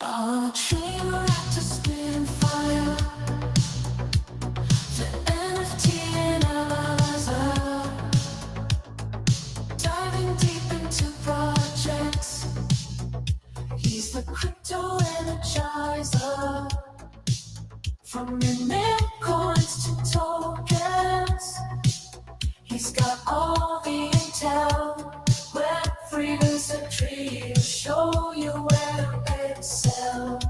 A dreamer at to spin fire. The NFT analyzer. Diving deep into projects. He's the crypto energizer. From your meme coins to tokens. He's got all the intel. Web3 wizardry to show you where to excel.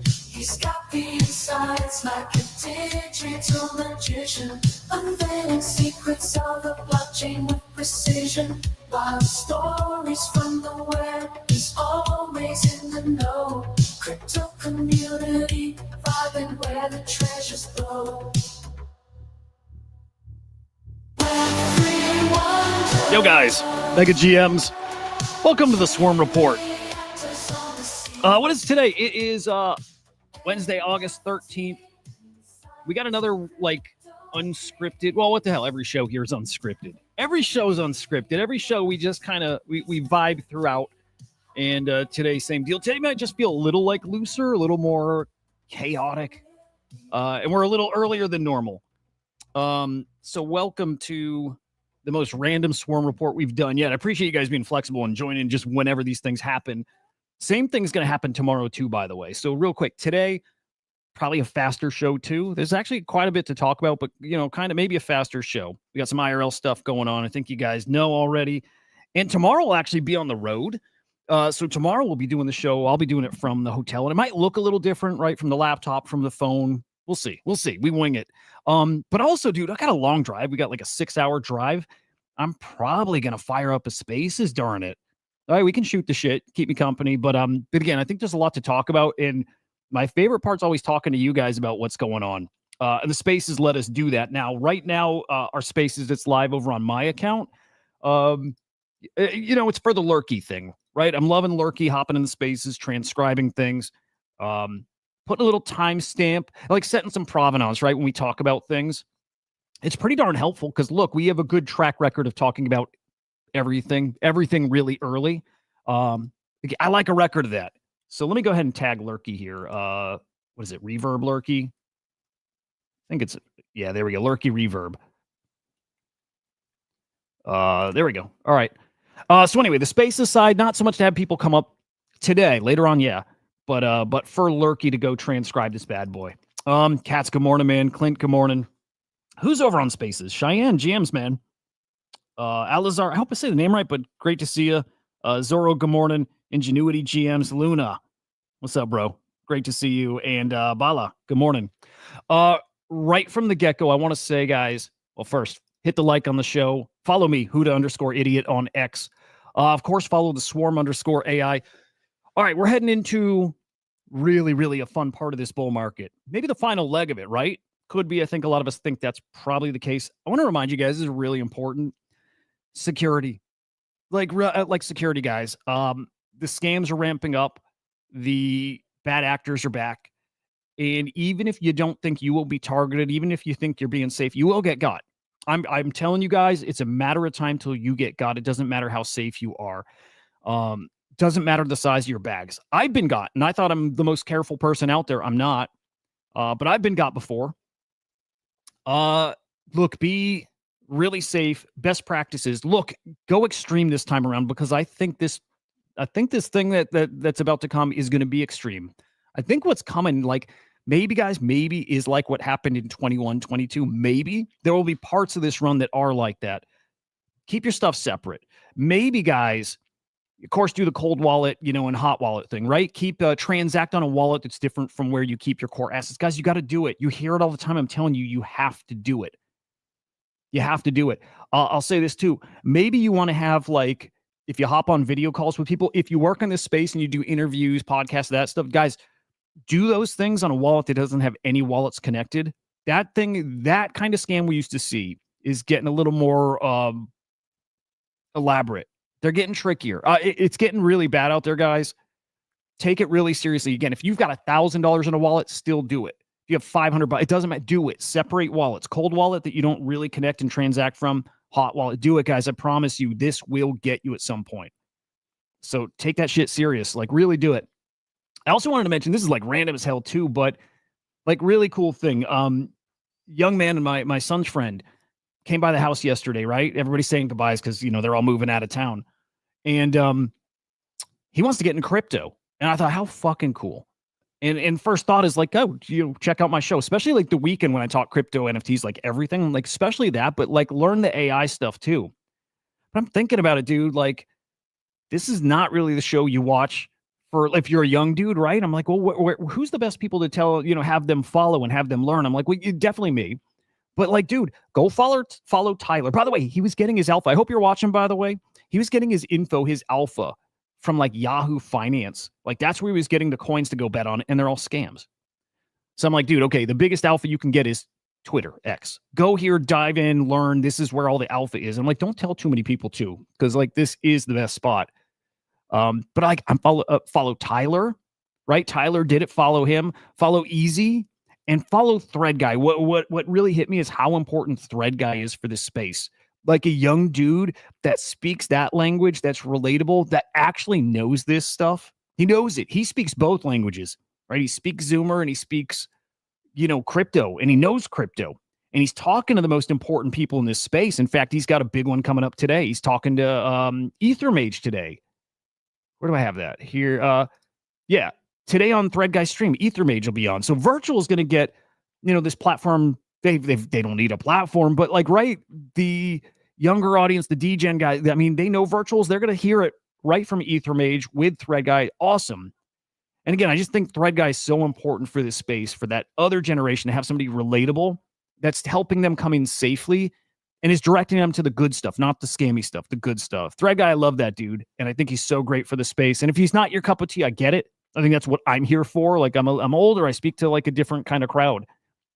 He's got the insights like a digital magician, unveiling secrets of the blockchain with precision. Wild stories from the web, he's always in the know. Crypto community, vibing where the treasures flow. Yo guys, Mega GMs, welcome to the Swarm Report. What is today? It is Wednesday, August 13th. We got another unscripted. Well, what the hell? Every show here is unscripted. Every show is unscripted. Every show we just kind of we vibe throughout. And today, same deal. Today might just be a little looser, a little more chaotic, and we're a little earlier than normal. So welcome to the most random Swarm Report we've done yet. I appreciate you guys being flexible and joining just whenever these things happen. Same thing's going to happen tomorrow too, by the way. So real quick, today, probably a faster show too. There's actually quite a bit to talk about, but kind of maybe a faster show. We got some IRL stuff going on. I think you guys know already. And tomorrow will actually be on the road. So tomorrow we'll be doing the show. I'll be doing it from the hotel, and it might look a little different, right? From the laptop, from the phone. We'll see. We wing it. But also, dude, I got a long drive. We got like a 6-hour drive. I'm probably going to fire up a Spaces, darn it. All right, we can shoot the shit, keep me company. But again, I think there's a lot to talk about. And my favorite part's always talking to you guys about what's going on. And the Spaces let us do that. Now, right now, our Spaces, it's live over on my account. It's for the Lurky thing, right? I'm loving Lurky, hopping in the Spaces, transcribing things. Putting a little timestamp, like setting some provenance, right? When we talk about things, it's pretty darn helpful because look, we have a good track record of talking about everything really early. I like a record of that. So let me go ahead and tag Lurky here. What is it? Reverb Lurky. I think it's, yeah, there we go. Lurky Reverb. There we go. All right. So anyway, the Spaces side, not so much to have people come up today, later on. Yeah. But for Lurky to go transcribe this bad boy. Cats, good morning, man. Clint, good morning. Who's over on Spaces? Cheyenne, GMs, man. Alazar, I hope I say the name right, but great to see you. Zorro, good morning. Ingenuity GMs, Luna. What's up, bro? Great to see you. And Bala, good morning. Right from the get-go, I want to say, guys, well, first, hit the like on the show. Follow me, Hudah_idiot on X. Of course, follow the Swarm_AI. All right, we're heading into really, really a fun part of this bull market. Maybe the final leg of it, right? Could be. I think a lot of us think that's probably the case. I want to remind you guys, this is really important. Security. Like security, guys. The scams are ramping up. The bad actors are back. And even if you don't think you will be targeted, even if you think you're being safe, you will get got. I'm telling you guys, it's a matter of time till you get got. It doesn't matter how safe you are. Doesn't matter the size of your bags. I've been got, and I thought I'm the most careful person out there. I'm not. But I've been got before. Look, be really safe. Best practices. Look, go extreme this time around because I think this thing that's about to come is going to be extreme. I think what's coming, maybe is like what happened in 21, 22. Maybe there will be parts of this run that are like that. Keep your stuff separate. Maybe, guys, of course, do the cold wallet, and hot wallet thing, right? Keep transact on a wallet that's different from where you keep your core assets. Guys, you got to do it. You hear it all the time. I'm telling you, you have to do it. You have to do it. I'll say this too. Maybe you want to have if you hop on video calls with people, if you work in this space and you do interviews, podcasts, that stuff, guys, do those things on a wallet that doesn't have any wallets connected. That kind of scam we used to see is getting a little more elaborate. They're getting trickier. It's getting really bad out there, guys. Take it really seriously. Again, if you've got $1,000 in a wallet, still do it. If you have $500, it doesn't matter. Do it. Separate wallets. Cold wallet that you don't really connect and transact from. Hot wallet. Do it, guys. I promise you, this will get you at some point. So take that shit serious. Really do it. I also wanted to mention, this is like random as hell too, but like really cool thing. Young man and my son's friend came by the house yesterday, right? Everybody's saying goodbyes because, they're all moving out of town. And he wants to get in crypto. And I thought, how fucking cool. And first thought is like, oh, check out my show, especially like the weekend when I talk crypto, NFTs, like everything, like especially that, but like learn the AI stuff too. But I'm thinking about it, dude. Like, this is not really the show you watch for if you're a young dude, right? I'm like, well, who's the best people to tell, have them follow and have them learn? I'm like, well, definitely me. But like, dude, go follow Tyler. By the way, he was getting his alpha. I hope you're watching, by the way. He was getting his alpha from like Yahoo Finance. Like that's where he was getting the coins to go bet on, and they're all scams. So I'm like, dude, okay, the biggest alpha you can get is Twitter, X. Go here, dive in, learn. This is where all the alpha is. I'm like, don't tell too many people too, because like this is the best spot. But like I'm follow Tyler, right? Tyler did it. Follow him. Follow Easy. And follow Thread Guy. What really hit me is how important Thread Guy is for this space. Like a young dude that speaks that language, that's relatable, that actually knows this stuff. He knows it. He speaks both languages, right? He speaks Zoomer and he speaks, crypto, and he knows crypto. And he's talking to the most important people in this space. In fact, he's got a big one coming up today. He's talking to Ethermage today. Where do I have that? Here. Yeah. Today on Thread Guy stream, Ethermage will be on. So Virtual is going to get, this platform. They don't need a platform, but like, right, the younger audience, the DGen guy, I mean, they know Virtuals. They're going to hear it right from Ethermage with Thread Guy. Awesome. And again, I just think Thread Guy is so important for this space, for that other generation to have somebody relatable that's helping them come in safely and is directing them to the good stuff, not the scammy stuff, the good stuff. Thread Guy, I love that dude. And I think he's so great for the space. And if he's not your cup of tea, I get it. I think that's what I'm here for. Like I'm older. I speak to like a different kind of crowd,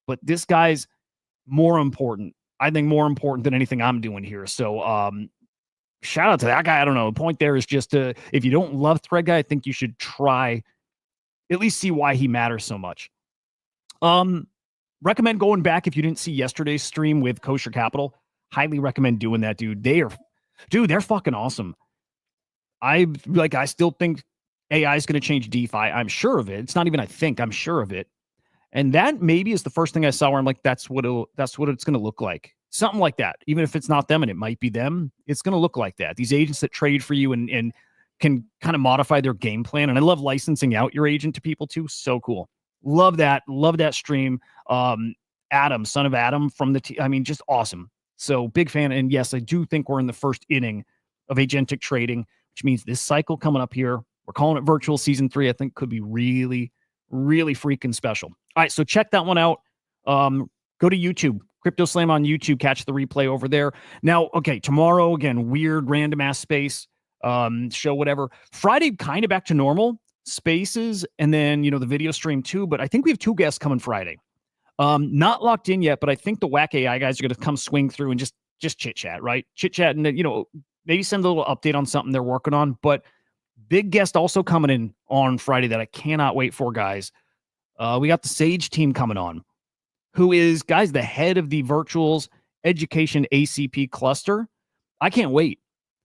but this guy's more important. I think more important than anything I'm doing here. So, shout out to that guy. I don't know. The point there is just if you don't love Thread Guy, I think you should try at least see why he matters so much. Recommend going back if you didn't see yesterday's stream with Kosher Capital. Highly recommend doing that, dude. They're fucking awesome. I still think AI is going to change DeFi. I'm sure of it. It's not even I think, I'm sure of it. And that maybe is the first thing I saw where I'm like, that's what it's going to look like. Something like that. Even if it's not them and it might be them, it's going to look like that. These agents that trade for you and can kind of modify their game plan. And I love licensing out your agent to people too. So cool. Love that. Love that stream. Adam, son of Adam from just awesome. So big fan. And yes, I do think we're in the first inning of agentic trading, which means this cycle coming up here, we're calling it Virtual Season 3. I think could be really, really freaking special. All right, so check that one out. Go to YouTube, CryptoSlam on YouTube. Catch the replay over there. Now, okay, tomorrow, again, weird, random-ass space show, whatever. Friday, kind of back to normal spaces, and then, the video stream too. But I think we have 2 guests coming Friday. Not locked in yet, but I think the Whack AI guys are going to come swing through and just chit-chat, right? Chit-chat and, maybe send a little update on something they're working on. But big guest also coming in on Friday that I cannot wait for, guys. We got the Sage team coming on, who is, guys, the head of the Virtuals Education ACP cluster. I can't wait.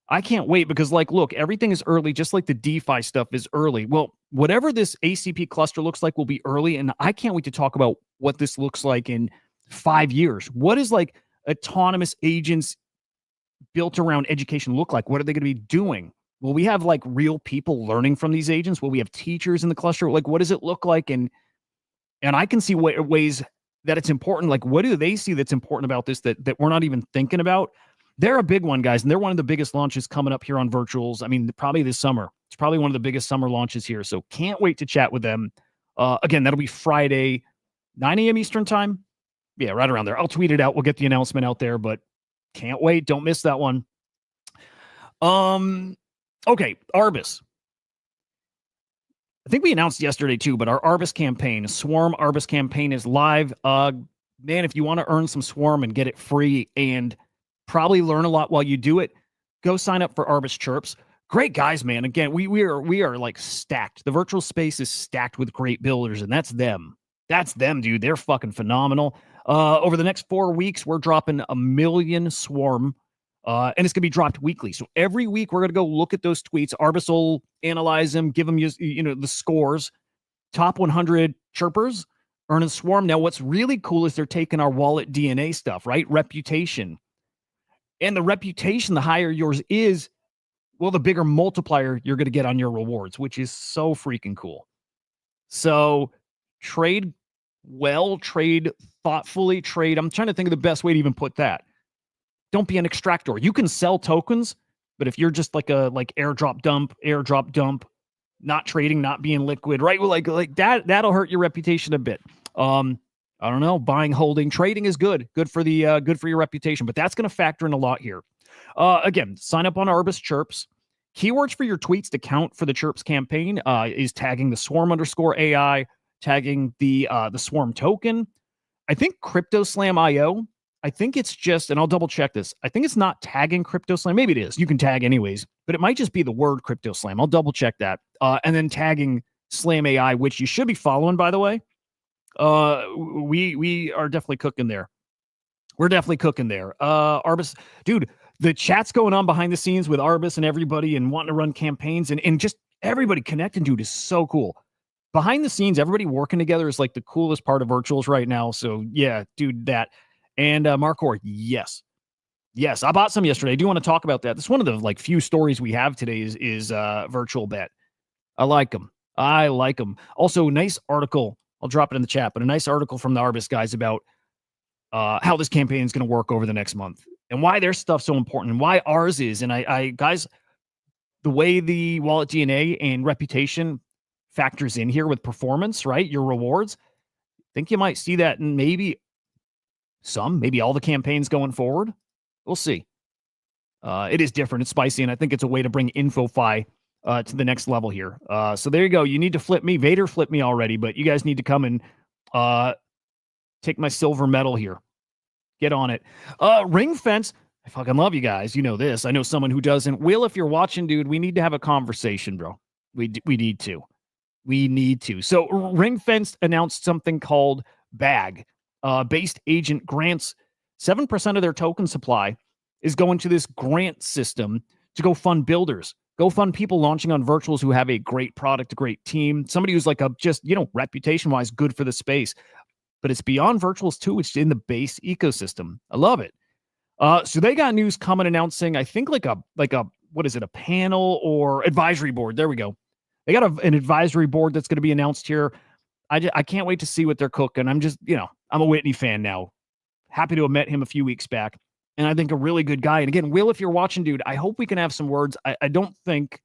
Because, like, look, everything is early, just like the DeFi stuff is early. Well, whatever this ACP cluster looks like will be early, and I can't wait to talk about what this looks like in 5 years. What is, like, autonomous agents built around education look like? What are they going to be doing? Will we have, like, real people learning from these agents? Will we have teachers in the cluster? Like, what does it look like? And I can see ways that it's important. Like, what do they see that's important about this that we're not even thinking about? They're a big one, guys, and they're one of the biggest launches coming up here on Virtuals. I mean, probably this summer. It's probably one of the biggest summer launches here, so can't wait to chat with them. Again, that'll be Friday, 9 a.m. Eastern time. Yeah, right around there. I'll tweet it out. We'll get the announcement out there, but can't wait. Don't miss that one. Okay, Arbus. I think we announced yesterday too, but our Arbus campaign, Swarm Arbus campaign is live. Man, if you want to earn some Swarm and get it free and probably learn a lot while you do it, go sign up for Arbus Chirps. Great guys, man. Again, we are like stacked. The virtual space is stacked with great builders, and that's them. That's them, dude. They're fucking phenomenal. Over the next 4 weeks, we're dropping 1 million Swarm. And it's going to be dropped weekly. So every week we're going to go look at those tweets. Arbus will analyze them, give them, the scores. top 100 chirpers earn a swarm. Now, what's really cool is they're taking our wallet DNA stuff, right? Reputation. And the reputation, the higher yours is, well, the bigger multiplier you're going to get on your rewards, which is so freaking cool. So trade well, trade thoughtfully, trade. I'm trying to think of the best way to even put that. Don't be an extractor. You can sell tokens, but if you're just like airdrop dump, not trading, not being liquid, right? Well, like that, that'll hurt your reputation a bit. I don't know. Buying, holding, trading is good for your reputation, but that's going to factor in a lot here. Again, sign up on Arbus Chirps. Keywords for your tweets to count for the Chirps campaign is tagging the swarm_AI, tagging the swarm token. I think CryptoSlam IO. I think it's just, and I'll double check this. I think it's not tagging CryptoSlam. Maybe it is. You can tag anyways, but it might just be the word CryptoSlam. I'll double check that. And then tagging Slam AI, which you should be following, by the way. We are definitely cooking there. We're definitely cooking there. Arbus, dude, the chat's going on behind the scenes with Arbus and everybody and wanting to run campaigns and just everybody connecting, dude, is so cool. Behind the scenes, everybody working together is like the coolest part of virtuals right now. So yeah, dude, that. And Markor, yes, I bought some yesterday. I do want to talk about that. This is one of the like few stories we have today is virtual bet. I like them. Also, nice article. I'll drop it in the chat, but a nice article from the Arbus guys about how this campaign is going to work over the next month and why their stuff's so important and why ours is. And I guys, the way the wallet DNA and reputation factors in here with performance, right? Your rewards. I think you might see that in maybe all the campaigns going forward. We'll see. It is different. It's spicy, and I think it's a way to bring InfoFi to the next level here. So there you go. You need to flip me. Vader flipped me already, but you guys need to come and take my silver medal here. Get on it. Ring fence. I fucking love you guys. You know this. I know someone who doesn't. Will, if you're watching, dude, we need to have a conversation, bro. We need to. We need to. So Ring Fence announced something called BAG. Based agent grants 7% of their token supply is going to this grant system to go fund builders, go fund people launching on virtuals who have a great product, a great team, somebody who's like reputation wise good for the space. But it's beyond virtuals too. It's in the base ecosystem. I love it. So they got news coming announcing, I think like a what is it, a panel or advisory board? There we go. They got an advisory board that's going to be announced here. I can't wait to see what they're cooking. I'm just, I'm a Whitney fan now. Happy to have met him a few weeks back. And I think a really good guy. And again, Will, if you're watching, dude, I hope we can have some words. I don't think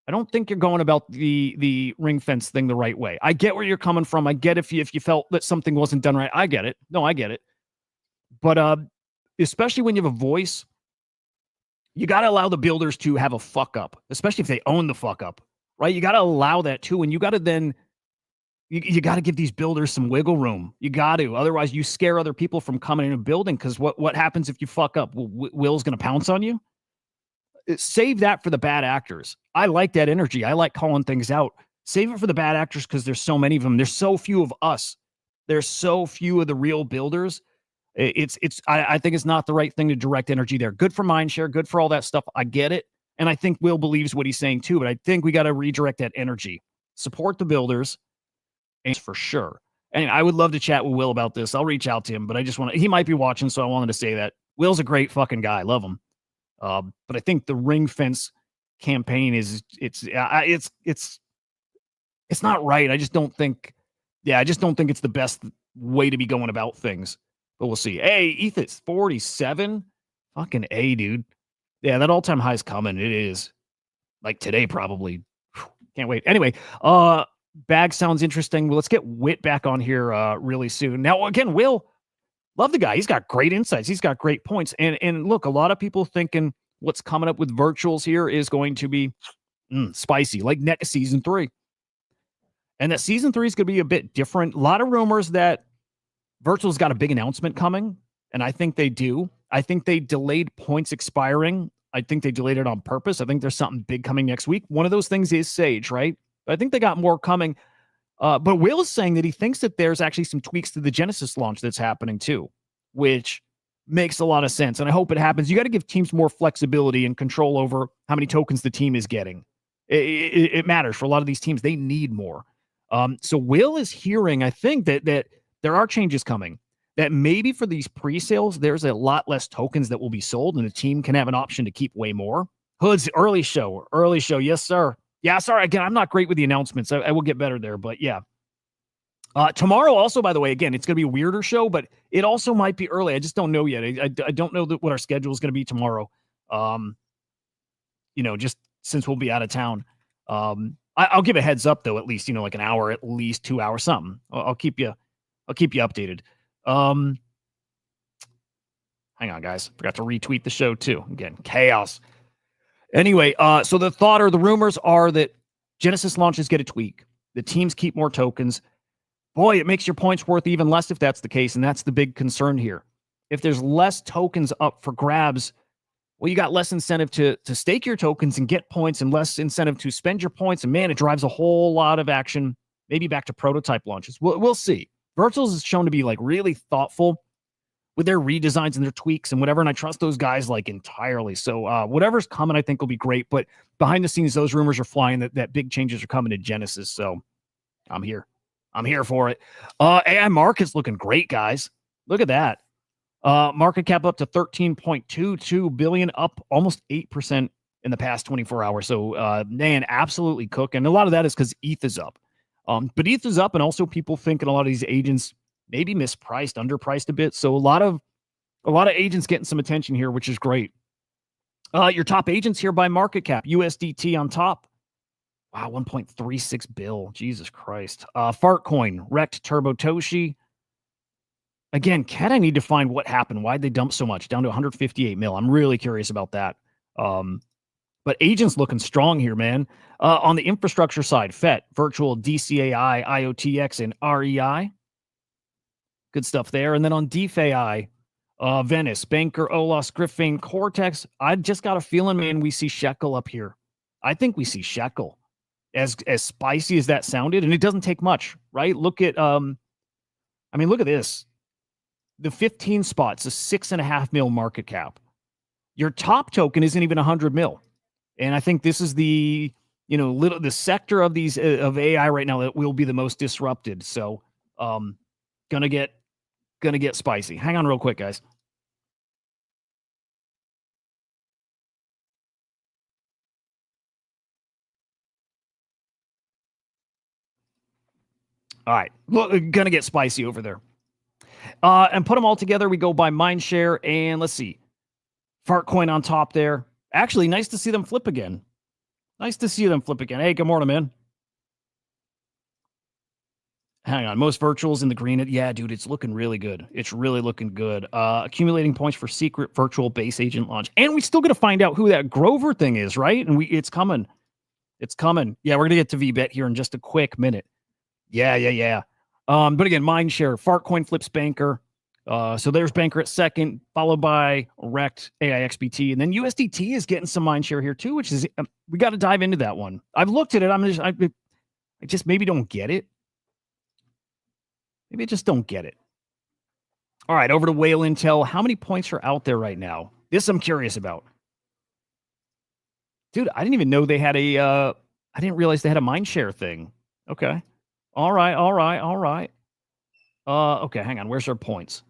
you're going about the ring fence thing the right way. I get where you're coming from. I get if you felt that something wasn't done right. I get it. No, I get it. But especially when you have a voice, you got to allow the builders to have a fuck up, especially if they own the fuck up, right? You got to allow that too. And you got to then you got to give these builders some wiggle room. You got to. Otherwise, you scare other people from coming in a building because what happens if you fuck up? Will's going to pounce on you? Save that for the bad actors. I like that energy. I like calling things out. Save it for the bad actors because there's so many of them. There's so few of us. There's so few of the real builders. I think it's not the right thing to direct energy there. Good for mindshare, good for all that stuff. I get it. And I think Will believes what he's saying too, but I think we got to redirect that energy. Support the builders. And for sure. And I would love to chat with Will about this. I'll reach out to him, but he might be watching, so I wanted to say that. Will's a great fucking guy. I love him. But I think the ring fence campaign it's not right. I just don't think it's the best way to be going about things. But we'll see. Hey, Ethos 47. Fucking A, dude. Yeah, that all-time high is coming. It is. Like today, probably. Can't wait. Anyway, Bag sounds interesting. Well, let's get Wit back on here really soon. Now, again, Will, love the guy. He's got great insights. He's got great points. And look, a lot of people thinking what's coming up with virtuals here is going to be spicy, like next season 3. And that season 3 is going to be a bit different. A lot of rumors that virtuals got a big announcement coming, and I think they do. I think they delayed points expiring. I think they delayed it on purpose. I think there's something big coming next week. One of those things is Sage, right? But I think they got more coming. But Will is saying that he thinks that there's actually some tweaks to the Genesis launch that's happening too, which makes a lot of sense. And I hope it happens. You got to give teams more flexibility and control over how many tokens the team is getting. It matters for a lot of these teams. They need more. So Will is hearing, I think, that there are changes coming. That maybe for these pre-sales, there's a lot less tokens that will be sold, and the team can have an option to keep way more. Hood's early show. Yes, sir. Yeah, sorry. Again, I'm not great with the announcements. I will get better there, but yeah. Tomorrow also, by the way, again, it's going to be a weirder show, but it also might be early. I just don't know yet. I don't know what our schedule is going to be tomorrow. Just since we'll be out of town. I'll give a heads up though, at least, like an hour, at least 2 hours, something. I'll keep you updated. Hang on, guys. Forgot to retweet the show too. Again, chaos. Anyway, so the thought or the rumors are that Genesis launches get a tweak. The teams keep more tokens. Boy, it makes your points worth even less if that's the case, and that's the big concern here. If there's less tokens up for grabs, well, you got less incentive to stake your tokens and get points, and less incentive to spend your points. And man, it drives a whole lot of action, maybe back to prototype launches. We'll see. Virtuals is shown to be like really thoughtful with their redesigns and their tweaks and whatever. And I trust those guys like entirely. So whatever's coming, I think will be great. But behind the scenes, those rumors are flying that big changes are coming to Genesis. So I'm here for it. AI market's looking great, guys. Look at that. Market cap up to 13.22 billion, up almost 8% in the past 24 hours. So man, absolutely cooking. A lot of that is because ETH is up. But ETH is up, and also people thinking a lot of these agents maybe mispriced, underpriced a bit. So a lot of agents getting some attention here, which is great. Your top agents here by market cap, USDT on top. Wow, 1.36 bill. Jesus Christ. Fartcoin, Rect, Turbo Toshi. Again, Cat, I need to find what happened. Why'd they dump so much? Down to 158 mil. I'm really curious about that. But agents looking strong here, man. On the infrastructure side, FET, Virtual, DCAI, IOTX, and REI. Good stuff there. And then on DeFi, Venice, Banker, Olas, Griffin, Cortex. I just got a feeling, man, we see Shekel up here. I think we see Shekel. As spicy as that sounded, and it doesn't take much, right? Look at look at this. The 15 spots, a 6.5 mil market cap. Your top token isn't even 100 mil. And I think this is the the sector of these of AI right now that will be the most disrupted. So gonna get spicy. Hang on real quick, guys. All right, gonna get spicy over there. And put them all together, we go by Mindshare, and let's see. Fartcoin on top there. Actually, nice to see them flip again. Hey, good morning, man. Hang on. Most virtuals in the green. Yeah, dude, it's looking really good. It's really looking good. Accumulating points for secret virtual base agent launch. And we still got to find out who that Grover thing is, right? And it's coming. Yeah, we're going to get to VBet here in just a quick minute. Yeah. But again, Mindshare, Fartcoin flips Banker. So there's Banker at second, followed by Rect, AIXBT, and then USDT is getting some Mindshare here too, which is we got to dive into that one. I've looked at it. I just maybe don't get it. Maybe I just don't get it. All right, over to Whale Intel. How many points are out there right now? This I'm curious about. Dude, I didn't even know they had I didn't realize they had a Mindshare thing. Okay. All right. Okay, hang on. Where's our points?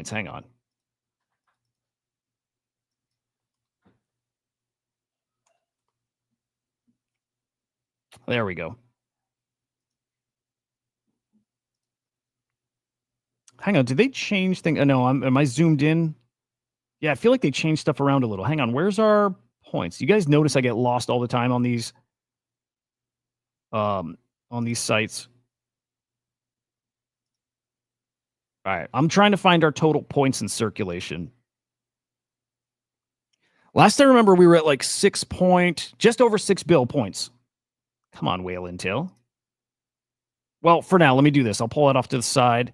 Hang on. There we go. Hang on. Did they change things? No, am I zoomed in? Yeah, I feel like they changed stuff around a little. Hang on. Where's our points? You guys notice I get lost all the time on these sites. All right. I'm trying to find our total points in circulation. Last I remember, we were at like just over 6 bill points. Come on, Whale Intel. Well, for now, let me do this. I'll pull it off to the side.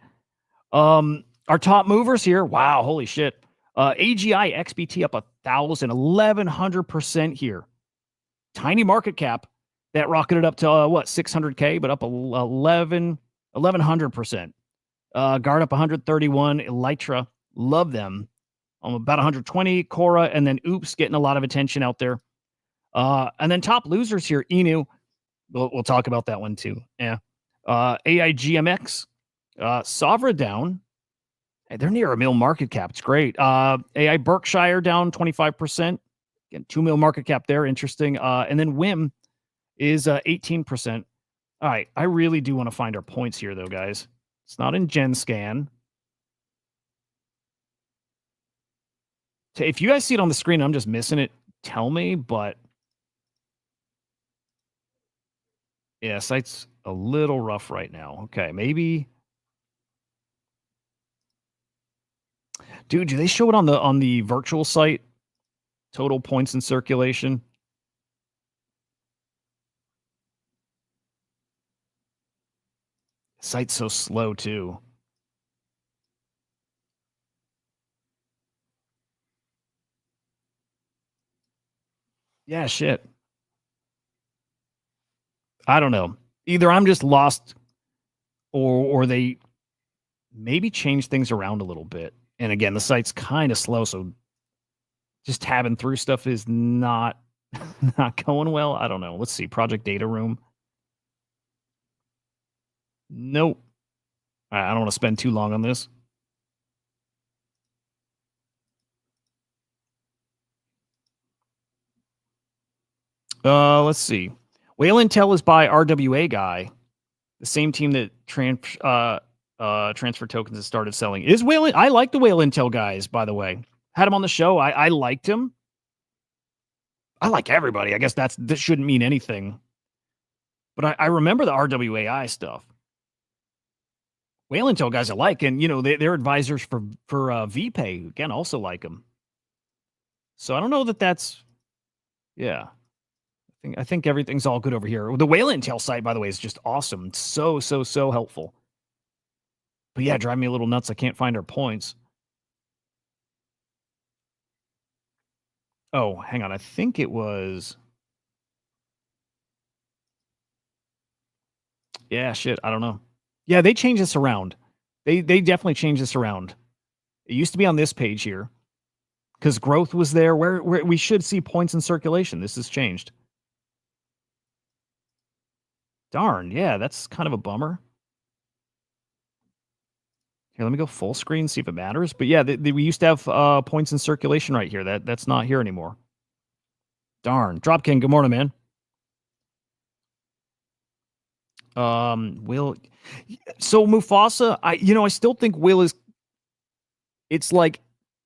Our top movers here. Wow, holy shit. AGI XBT up 1,100% here. Tiny market cap that rocketed up to 600K, but up 1,100%. Guard up 131. Elytra, love them. About 120. Cora, and then Oops getting a lot of attention out there. And then top losers here. Inu, We'll talk about that one too. Yeah. AIGMX, Savra down. Hey, they're near a mil market cap. It's great. AI Berkshire down 25%. Again, 2 mil market cap there. Interesting. And then WIM is 18%. All right. I really do want to find our points here, though, guys. It's not in GenScan. If you guys see it on the screen, I'm just missing it. Tell me, but yeah, site's a little rough right now. Okay, maybe. Dude, do they show it on the virtual site? Total points in circulation. Site's so slow too. Yeah, shit. I don't know. Either I'm just lost or they maybe change things around a little bit. And again, the site's kind of slow, so just tabbing through stuff is not not going well. I don't know. Let's see. Project data room. Nope. I don't want to spend too long on this. Let's see. Whale Intel is by RWA Guy, the same team that transfer tokens has started selling. Is Whale? I like the Whale Intel guys, by the way. Had him on the show. I liked him. I like everybody. I guess this shouldn't mean anything. But I remember the RWAI stuff. Whale Intel guys I like, and they're advisors for VPay. Again, also like them. So I don't know that's yeah. I think everything's all good over here. The Whale Intel site, by the way, is just awesome. It's so helpful. But yeah, drive me a little nuts. I can't find our points. Oh, hang on. I think it was. Yeah, shit. I don't know. Yeah, they changed this around. They definitely changed this around. It used to be on this page here because growth was there where we should see points in circulation. This has changed. Darn. Yeah, that's kind of a bummer. Here, let me go full screen, see if it matters. But yeah, we used to have points in circulation right here. That's not here anymore. Darn. Dropkin, good morning, man. Will. So Mufasa, I still think Will is. It's like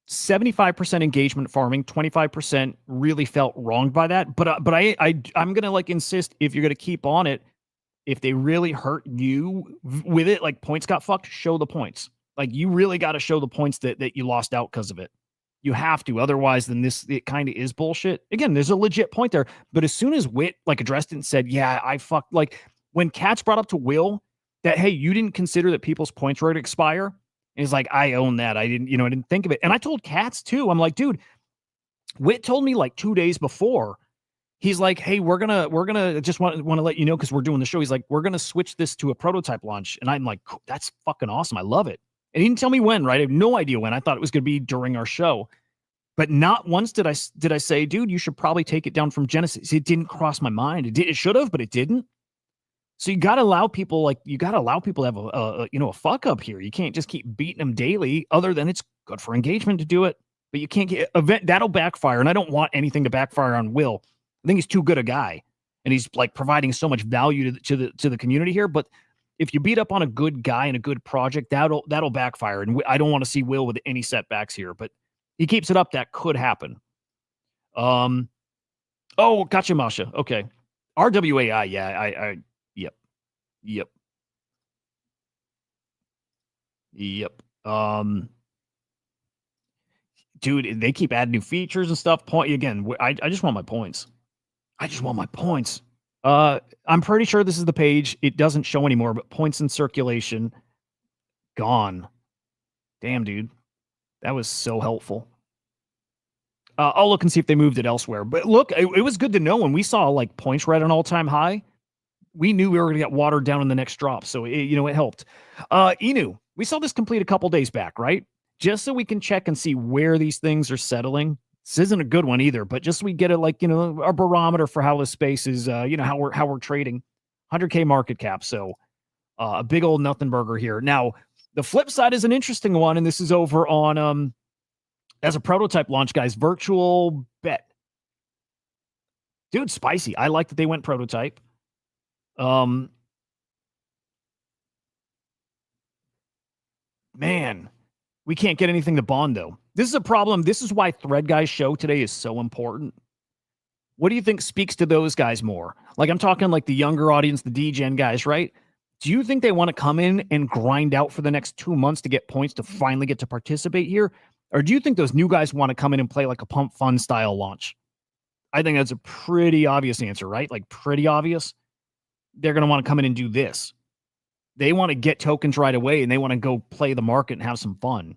75% engagement farming, 25% really felt wronged by that. But I'm gonna insist if you're gonna keep on it, if they really hurt you with it, like points got fucked, show the points. Like you really got to show the points that you lost out because of it. You have to, otherwise, then it kind of is bullshit. Again, there's a legit point there, but as soon as Wit addressed it and said, "Yeah, I fucked," when Katz brought up to Will that, "Hey, you didn't consider that people's points were to expire," and he's like, "I own that. I didn't think of it." And I told Katz too. I'm like, dude, Wit told me 2 days before. He's like, "Hey, we're gonna just want to let you know because we're doing the show." He's like, "We're gonna switch this to a prototype launch," and I'm like, "That's fucking awesome. I love it." And he didn't tell me when, right? I have no idea when. I thought it was going to be during our show. But not once did I say, "Dude, you should probably take it down from Genesis." It didn't cross my mind. It should have, but it didn't. So you got to allow people to have a fuck up here. You can't just keep beating them daily, other than it's good for engagement to do it. But you can't get that'll backfire. And I don't want anything to backfire on Will. I think he's too good a guy, and he's providing so much value to the community here. But if you beat up on a good guy and a good project, that'll backfire. And I don't want to see Will with any setbacks here. But he keeps it up, that could happen. Oh, gotcha, Masha. Okay, RWAI. Yeah, yep. Dude, they keep adding new features and stuff. Point again. I just want my points. I'm pretty sure this is the page. It doesn't show anymore, but points in circulation gone. Damn, dude. That was so helpful. I'll look and see if they moved it elsewhere. But look, it was good to know when we saw points right at an all-time high. We knew we were going to get watered down in the next drop. So, it helped. Inu, we saw this complete a couple days back, right? Just so we can check and see where these things are settling. This isn't a good one either, but just so we get a our barometer for how the space is, how we're trading. 100K market cap. So a big old nothing burger here. Now, the flip side is an interesting one, and this is over on as a prototype launch, guys, virtual bet. Dude, spicy. I like that they went prototype. Man, we can't get anything to bond, though. This is a problem. This is why Thread Guy's show today is so important. What do you think speaks to those guys more? Like, I'm talking like the younger audience, the DGen guys, right? Do you think they want to come in and grind out for the next 2 months to get points to finally get to participate here? Or do you think those new guys want to come in and play like a pump fun style launch? I think that's a pretty obvious answer, right? Like, pretty obvious. They're going to want to come in and do this. They want to get tokens right away, and they want to go play the market and have some fun.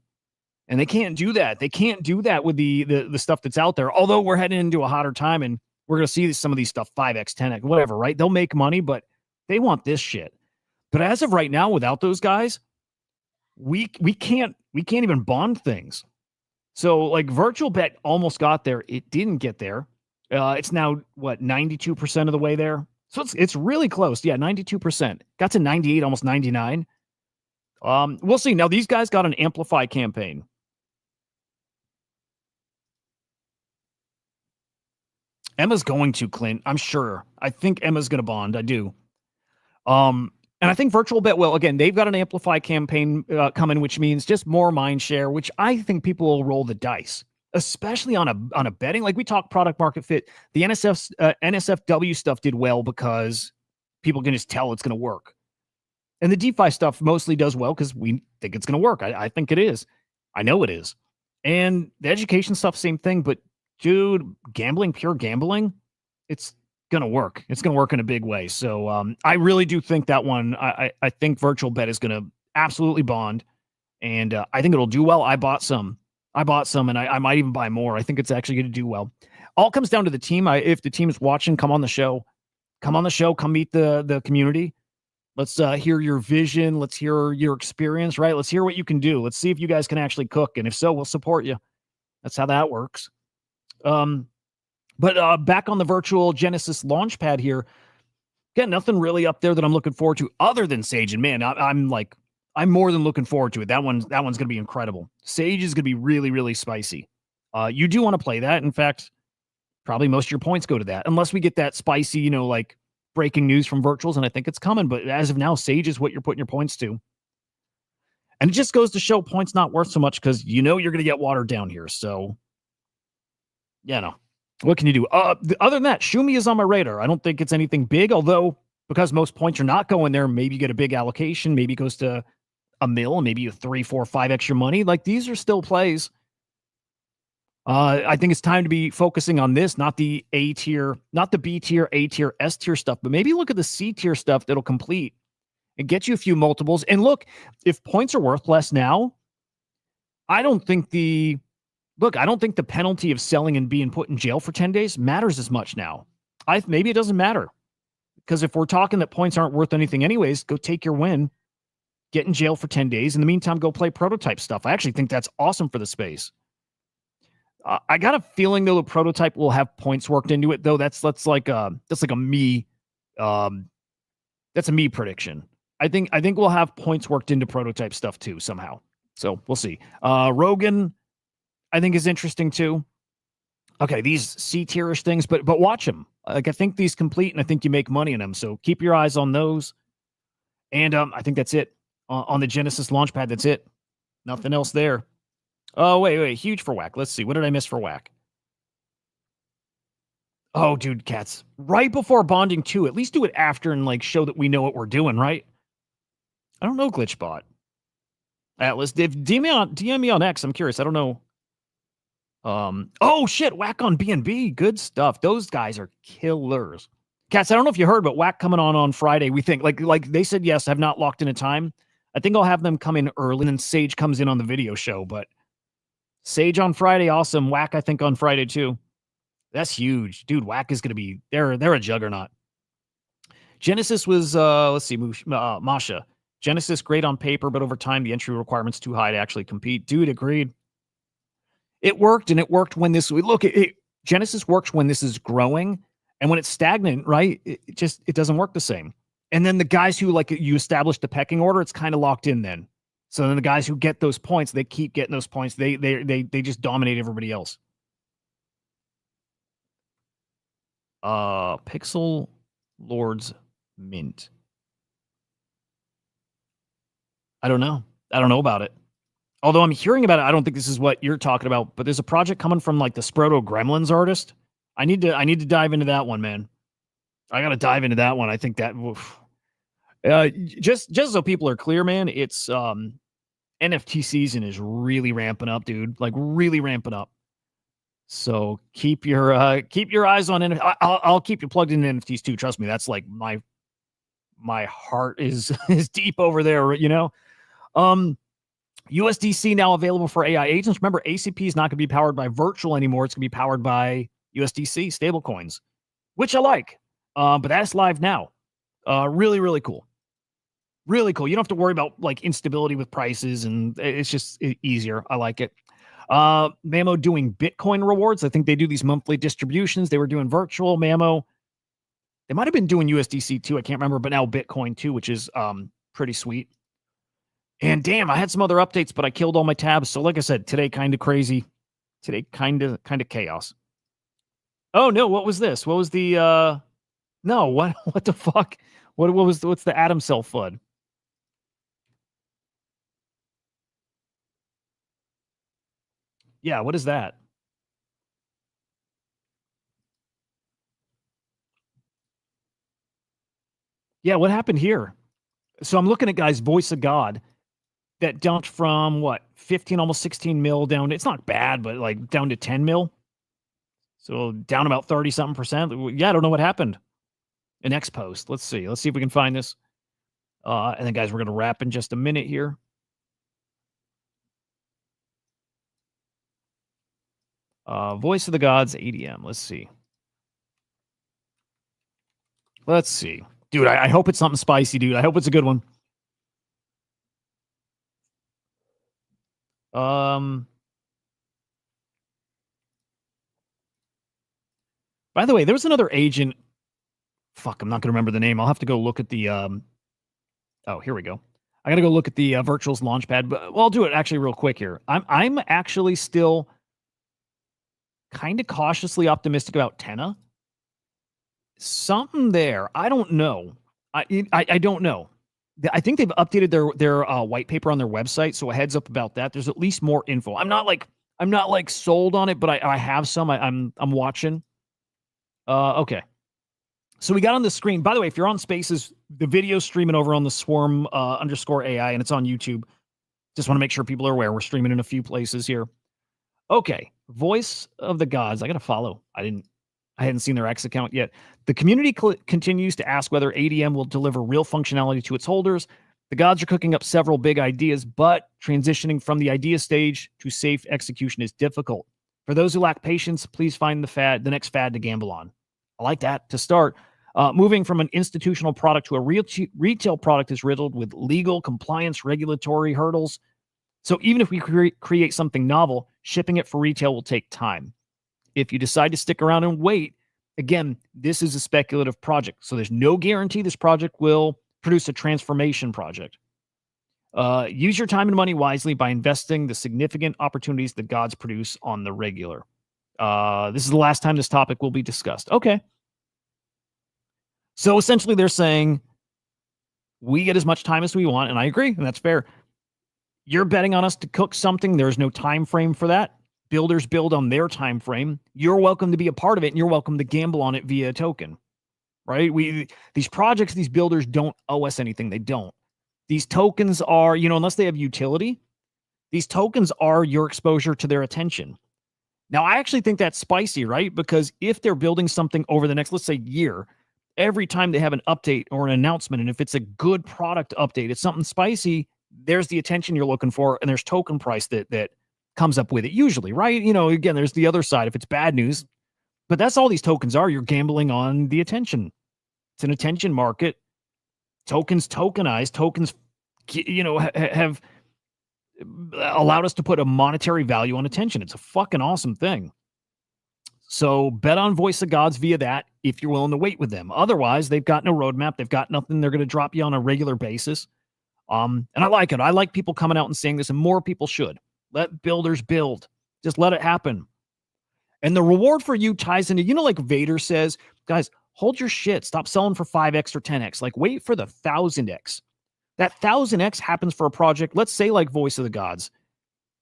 And they can't do that. They can't do that with the stuff that's out there. Although we're heading into a hotter time, and we're going to see some of these stuff 5x, 10x, whatever, right? They'll make money, but they want this shit. But as of right now, without those guys, we can't even bond things. So like virtual bet almost got there. It didn't get there. It's now what, 92% of the way there. So it's really close. Yeah, 92%. Got to 98, almost 99. We'll see. Now these guys got an Amplify campaign. Emma's going to, Clint. I'm sure. I think Emma's going to bond. I do. And I think virtual bet will. Again, they've got an Amplify campaign coming, which means just more mind share, which I think people will roll the dice, especially on a betting. Like we talk product market fit. The NSFW stuff did well because people can just tell it's going to work. And the DeFi stuff mostly does well because we think it's going to work. I think it is. I know it is. And the education stuff, same thing. But dude, gambling, pure gambling, it's going to work. It's going to work in a big way. So I really do think that one, I think virtual bet is going to absolutely bond. And I think it'll do well. I bought some and I might even buy more. I think it's actually going to do well. All comes down to the team. If the team is watching, come on the show. Come meet the community. Let's hear your vision. Let's hear your experience, right? Let's hear what you can do. Let's see if you guys can actually cook. And if so, we'll support you. That's how that works. But back on the virtual Genesis launchpad here, got nothing really up there that I'm looking forward to other than Sage. And man, I'm more than looking forward to it. That one's going to be incredible. Sage is going to be really, really spicy. You do want to play that. In fact, probably most of your points go to that, unless we get that spicy, like breaking news from virtuals. And I think it's coming. But as of now, Sage is what you're putting your points to. And it just goes to show points not worth so much because you're going to get watered down here. So, what can you do? Other than that, Shumi is on my radar. I don't think it's anything big, although because most points are not going there, maybe you get a big allocation, maybe it goes to a mil, maybe you 3, 4, 5 extra money. Like these are still plays. I think it's time to be focusing on this, not the A tier, not the B tier, A tier, S tier stuff, but maybe look at the C tier stuff that'll complete and get you a few multiples. And look, if points are worth less now, I don't think the penalty of selling and being put in jail for 10 days matters as much now. Maybe it doesn't matter. Because if we're talking that points aren't worth anything anyways, go take your win, get in jail for 10 days. In the meantime, go play prototype stuff. I actually think that's awesome for the space. I got a feeling though the prototype will have points worked into it though. That's like a me. That's a me prediction. I think we'll have points worked into prototype stuff too somehow. So we'll see. Rogan, I think is interesting too. Okay, these C-tierish things, but watch them. Like I think these complete, and I think you make money in them. So keep your eyes on those. And I think that's it on the Genesis Launchpad. That's it. Nothing else there. Oh wait, huge for whack. Let's see. What did I miss for whack? Oh, dude, cats. Right before bonding too. At least do it after and like show that we know what we're doing, right? I don't know, Glitchbot. Atlas, DM me on X. I'm curious. I don't know. Oh shit, whack on BNB. Good stuff. Those guys are killers. Cats, I don't know if you heard, but whack coming on Friday. We think like they said yes, have not locked in a time. I think I'll have them come in early and then Sage comes in on the video show, but Sage on Friday, awesome. Whack, I think on Friday too. That's huge. Dude, whack is gonna be they're a juggernaut. Genesis was let's see, Masha. Genesis great on paper, but over time the entry requirement's too high to actually compete. Dude, agreed. It worked, and it worked when this. Look, Genesis works when this is growing, and when it's stagnant, right? It doesn't work the same. And then the guys who like you establish the pecking order, it's kind of locked in then. So then the guys who get those points, they keep getting those points. They just dominate everybody else. Pixel Lords Mint. I don't know. I don't know about it. Although I'm hearing about it, I don't think this is what you're talking about, but there's a project coming from like the Sproto Gremlins artist. I need to dive into that one, man. I got to dive into that one. I think that just so people are clear, man, it's NFT season is really ramping up, dude. Like really ramping up. So keep your eyes on it. I'll keep you plugged into NFTs too. Trust me, that's like my heart is deep over there, you know. USDC now available for AI agents. Remember, ACP is not going to be powered by virtual anymore. It's going to be powered by USDC stablecoins, which I like. But that's live now. Really, really cool. Really cool. You don't have to worry about like instability with prices, and it's just easier. I like it. Mamo doing Bitcoin rewards. I think they do these monthly distributions. They were doing virtual Mamo. They might have been doing USDC too. I can't remember, but now Bitcoin too, which is pretty sweet. And damn, I had some other updates, but I killed all my tabs. So like I said, today kind of crazy. Today kind of chaos. Oh no, what was this? What was the no, what the fuck? What's the Atom Cell FUD? Yeah, what is that? Yeah, what happened here? So I'm looking at guys, Voice of God, that dumped from what 15, almost 16 mil down. It's not bad, but like down to 10 mil. So down about 30 something percent. Yeah, I don't know what happened. An X post. Let's see. Let's see if we can find this. And then guys, we're gonna wrap in just a minute here. Voice of the Gods ADM. Let's see. Let's see. Dude, I hope it's something spicy, dude. I hope it's a good one. By the way, there was another agent. Fuck, I'm not gonna remember the name. I'll have to go look at the oh, here we go. I gotta go look at the Virtuals Launchpad, but well, I'll do it actually real quick here. I'm actually still kind of cautiously optimistic about Tenna. Something there. I don't know. I don't know. I think they've updated their white paper on their website, so a heads up about that. There's at least more info. I'm not like sold on it, but I have some. I'm watching. Okay. So we got on the screen. By the way, if you're on Spaces, the video's streaming over on the Swarm _AI, and it's on YouTube. Just want to make sure people are aware. We're streaming in a few places here. Okay. Voice of the Gods. I got to follow. I hadn't seen their X account yet. The community continues to ask whether ADM will deliver real functionality to its holders. The gods are cooking up several big ideas, but transitioning from the idea stage to safe execution is difficult. For those who lack patience, please find the next fad to gamble on. I like that to start. Moving from an institutional product to a retail product is riddled with legal, compliance, regulatory hurdles. So even if we create something novel, shipping it for retail will take time. If you decide to stick around and wait, again, this is a speculative project. So there's no guarantee this project will produce a transformation project. Use your time and money wisely by investing the significant opportunities that gods produce on the regular. This is the last time this topic will be discussed. Okay. So essentially they're saying we get as much time as we want, and I agree, and that's fair. You're betting on us to cook something. There's no time frame for that. Builders build on their time frame. You're welcome to be a part of it, and you're welcome to gamble on it via a token, right? These projects, these builders don't owe us anything. They don't. These tokens are, unless they have utility, these tokens are your exposure to their attention. Now, I actually think that's spicy, right? Because if they're building something over the next, let's say, year, every time they have an update or an announcement, and if it's a good product update, it's something spicy, there's the attention you're looking for, and there's token price that comes up with it usually, right? Again, there's the other side if it's bad news, but that's all these tokens are. You're gambling on the attention. It's an attention market. Tokens tokenize. Tokens, have allowed us to put a monetary value on attention. It's a fucking awesome thing. So bet on Voice of Gods via that. if you're willing to wait with them. Otherwise, they've got no roadmap. They've got nothing. They're going to drop you on a regular basis. And I like it. I like people coming out and saying this, and more people should. Let builders build. Just let it happen. And the reward for you ties into, like Vader says, guys, hold your shit. Stop selling for 5x or 10x. Like, wait for the 1000x. That 1000x happens for a project, let's say like Voice of the Gods,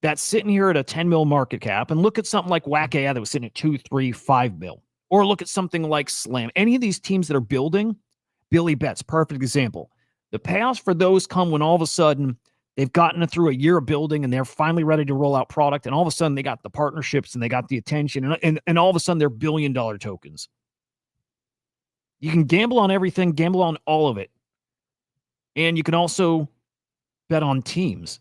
that's sitting here at a 10 mil market cap, and look at something like Whack AI that was sitting at 2, 3, 5 mil. Or look at something like Slam. Any of these teams that are building, Billy Betts, perfect example. The payoffs for those come when all of a sudden they've gotten through a year of building and they're finally ready to roll out product. And all of a sudden they got the partnerships and they got the attention. And all of a sudden they're $1 billion tokens. You can gamble on everything, gamble on all of it. And you can also bet on teams.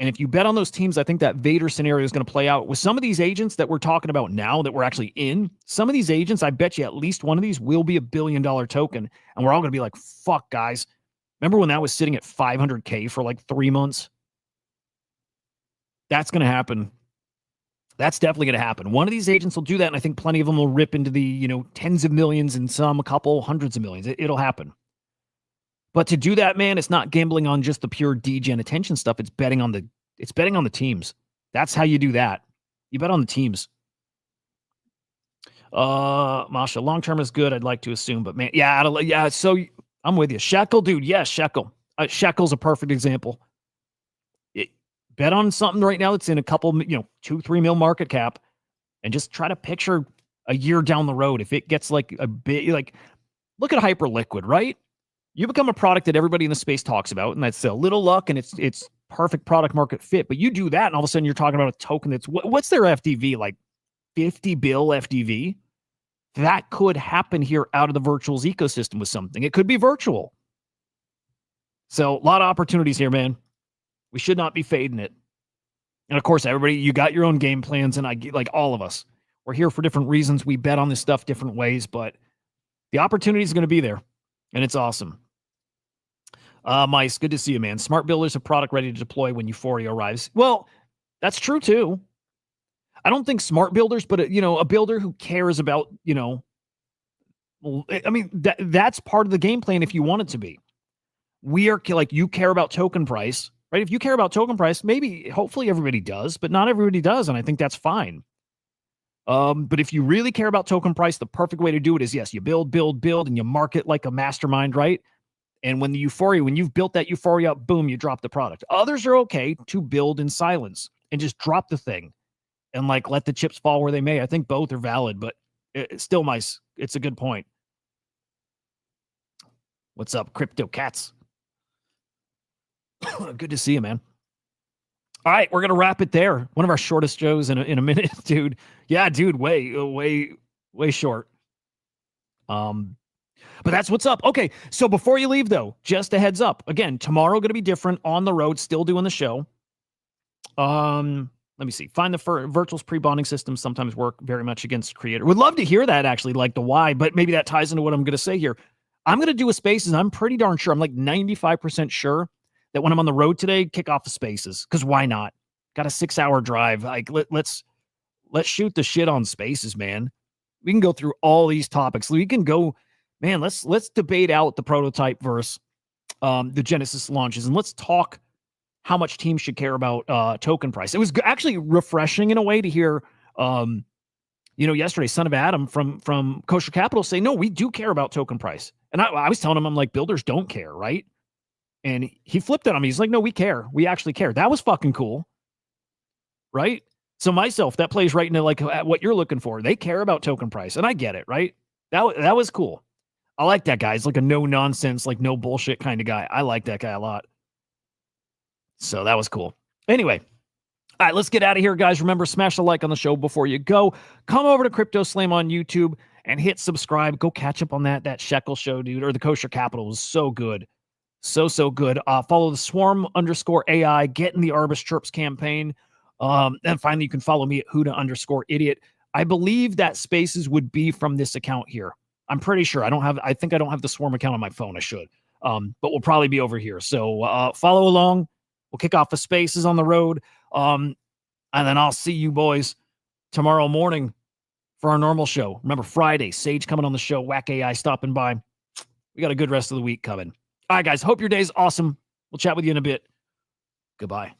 And if you bet on those teams, I think that Vader scenario is going to play out with some of these agents that we're talking about now that we're actually in. Some of these agents, I bet you at least one of these will be $1 billion token. And we're all going to be like, fuck, guys. Remember when that was sitting at 500K for like 3 months? That's going to happen. That's definitely going to happen. One of these agents will do that, and I think plenty of them will rip into the, tens of millions and some, a couple, hundreds of millions. It'll happen. But to do that, man, it's not gambling on just the pure degen attention stuff. It's betting on the teams. That's how you do that. You bet on the teams. Masha, long term is good, I'd like to assume, but man, yeah. So I'm with you. Shekel, dude. Yes, Shekel. Shekel's a perfect example. Bet on something right now that's in a couple, 2, 3 mil market cap, and just try to picture a year down the road. If it gets like a bit, like, look at Hyperliquid, right? You become a product that everybody in the space talks about, and that's a little luck, and it's perfect product market fit. But you do that, and all of a sudden you're talking about a token that's, what's their FDV, like 50 bill FDV? That could happen here out of the virtuals ecosystem with something. It could be virtual. So a lot of opportunities here, man. We should not be fading it. And of course, everybody, you got your own game plans, and like all of us, we're here for different reasons. We bet on this stuff different ways, but the opportunity is going to be there, and it's awesome. Mice, good to see you, man. Smart builders, a product ready to deploy when euphoria arrives. Well, that's true too. I don't think smart builders, but a builder who cares about, I mean, that's part of the game plan if you want it to be. We are like, you care about token price, right? If you care about token price, maybe, hopefully everybody does, but not everybody does, and I think that's fine. But if you really care about token price, the perfect way to do it is, yes, you build, and you market like a mastermind, right? And when you've built that euphoria up, boom, you drop the product. Others are okay to build in silence and just drop the thing and like let the chips fall where they may. I think both are valid, but it's a good point. What's up, Crypto Cats? Good to see you, man. All right, we're gonna wrap it there. One of our shortest shows in a minute, dude. Yeah, dude, way short. But that's what's up. Okay, so before you leave, though, just a heads up. Again, tomorrow going to be different, on the road, still doing the show. Let me see. Find the virtuals pre-bonding systems sometimes work very much against creator. Would love to hear that, actually, like the why, but maybe that ties into what I'm going to say here. I'm going to do a spaces. I'm pretty darn sure. I'm like 95% sure that when I'm on the road today, kick off the spaces, because why not? Got a 6-hour drive. Like, let's shoot the shit on spaces, man. We can go through all these topics. We can go... Man, let's debate out the prototype versus the Genesis launches, and let's talk how much teams should care about token price. It was actually refreshing in a way to hear, yesterday, Son of Adam from Kosher Capital say, no, we do care about token price. And I was telling him, I'm like, builders don't care, right? And he flipped it on me. He's like, no, we care. We actually care. That was fucking cool, right? So myself, that plays right into like what you're looking for. They care about token price, and I get it, right? That was cool. I like that guy. He's like a no-nonsense, like no bullshit kind of guy. I like that guy a lot. So that was cool. Anyway, all right, let's get out of here, guys. Remember, smash the like on the show before you go. Come over to CryptoSlam on YouTube and hit subscribe. Go catch up on that Shekel show, dude, or the Kosher Capital was so good. So good. Follow the Swarm_AI, get in the Arbus Chirps campaign. And finally, you can follow me at Hudah_idiot. I believe that spaces would be from this account here. I'm pretty sure. I think I don't have the Swarm account on my phone. I should. But we'll probably be over here. So follow along. We'll kick off the spaces on the road. And then I'll see you boys tomorrow morning for our normal show. Remember, Friday, Sage coming on the show, Whack AI stopping by. We got a good rest of the week coming. All right, guys. Hope your day's awesome. We'll chat with you in a bit. Goodbye.